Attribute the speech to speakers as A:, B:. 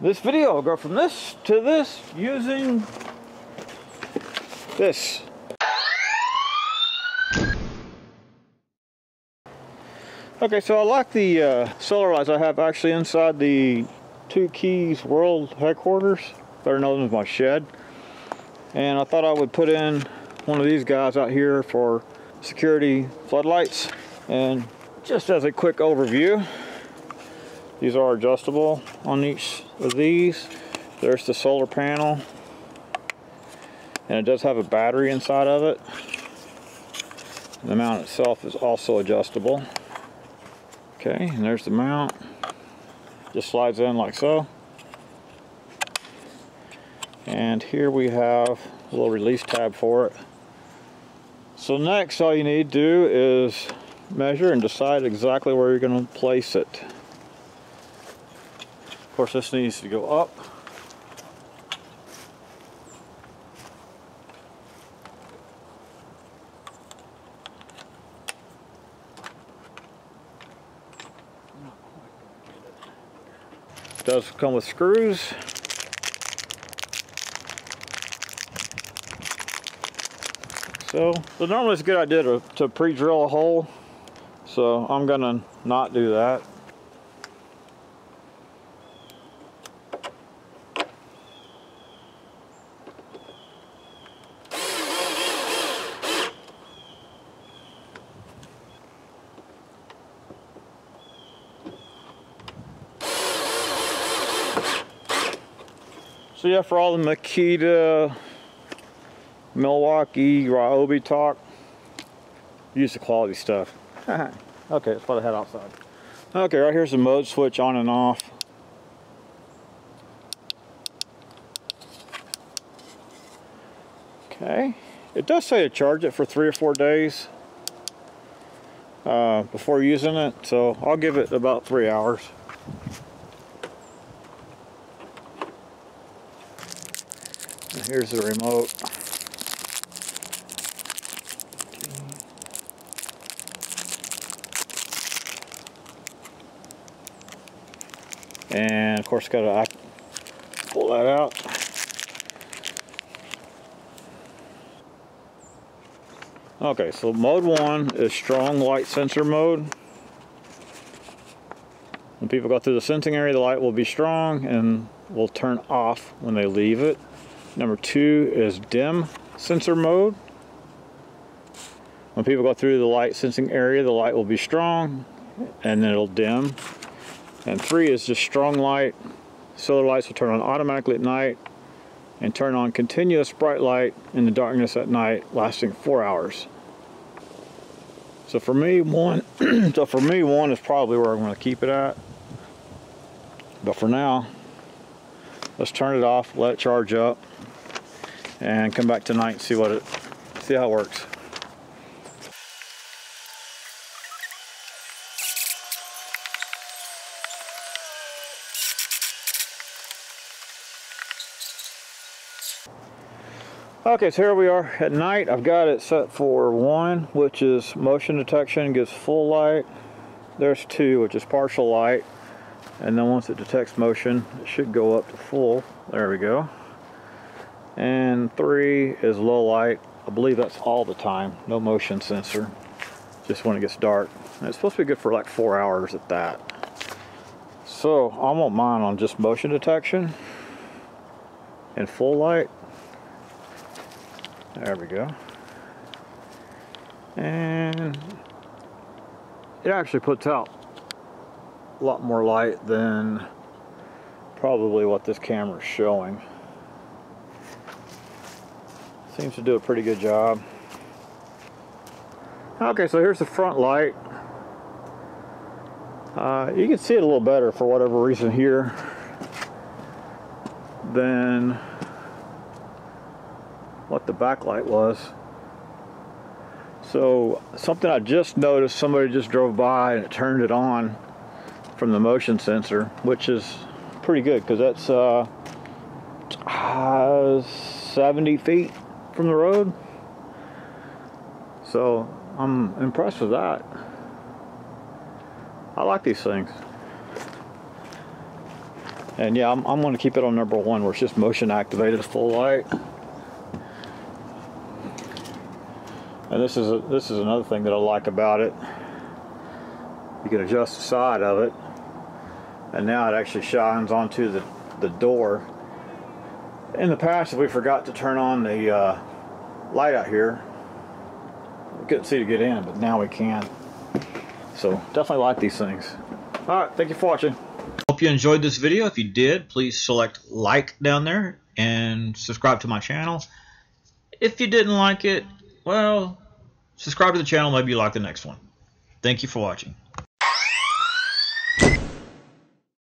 A: This video will go from this to this using this. Okay, so I like the solar lights I have actually inside the Two Keys World headquarters, better known as my shed. And I thought I would put in one of these guys out here for security floodlights. And just as a quick overview, these are adjustable on each of these. There's the solar panel, and it does have a battery inside of it. The mount itself is also adjustable. Okay, and there's the mount. Just slides in like so. And here we have a little release tab for it. So next, all you need to do is measure and decide exactly where you're going to place it. Of course, this needs to go up. It does come with screws. So normally it's a good idea to pre-drill a hole, so I'm gonna not do that. So yeah, for all the Makita, Milwaukee, Ryobi talk, use the quality stuff. Okay, that's what I had outside. Okay, right here's the mode switch on and off. Okay, it does say to charge it for 3 or 4 days before using it, so I'll give it about 3 hours. And here's the remote. And of course, gotta pull that out. Okay, so mode 1 is strong light sensor mode. When people go through the sensing area, the light will be strong and will turn off when they leave it. Number 2 is dim sensor mode. When people go through the light sensing area, the light will be strong and then it'll dim. And 3 is just strong light. Solar lights will turn on automatically at night and turn on continuous bright light in the darkness at night, lasting 4 hours. So for me, 1 is probably where I'm going to keep it at. But for now, let's turn it off, let it charge up, and come back tonight and see how it works. Okay, so here we are at night. I've got it set for 1, which is motion detection, gives full light. There's 2, which is partial light. And then once it detects motion, it should go up to full. There we go. And 3 is low light. I believe that's all the time. No motion sensor. Just when it gets dark. And it's supposed to be good for like 4 hours at that. So I want mine on just motion detection and full light. There we go. And it actually puts out a lot more light than probably what this camera is showing. Seems to do a pretty good job. Okay, so here's the front light. You can see it a little better for whatever reason here than what the backlight was. So something I just noticed, somebody just drove by and it turned it on from the motion sensor, which is pretty good because that's 70 feet from the road. So I'm impressed with that. I like these things. And yeah, I'm going to keep it on number 1 where it's just motion activated full light. And this is another thing that I like about it. You can adjust the side of it, and now it actually shines onto the door. In the past, if we forgot to turn on the light out here, we couldn't see to get in, but now we can. So definitely like these things. Alright, thank you for watching. Hope you enjoyed this video. If you did, please select like down there and subscribe to my channel. If you didn't like it, well, subscribe to the channel, maybe you like the next one. Thank you for watching.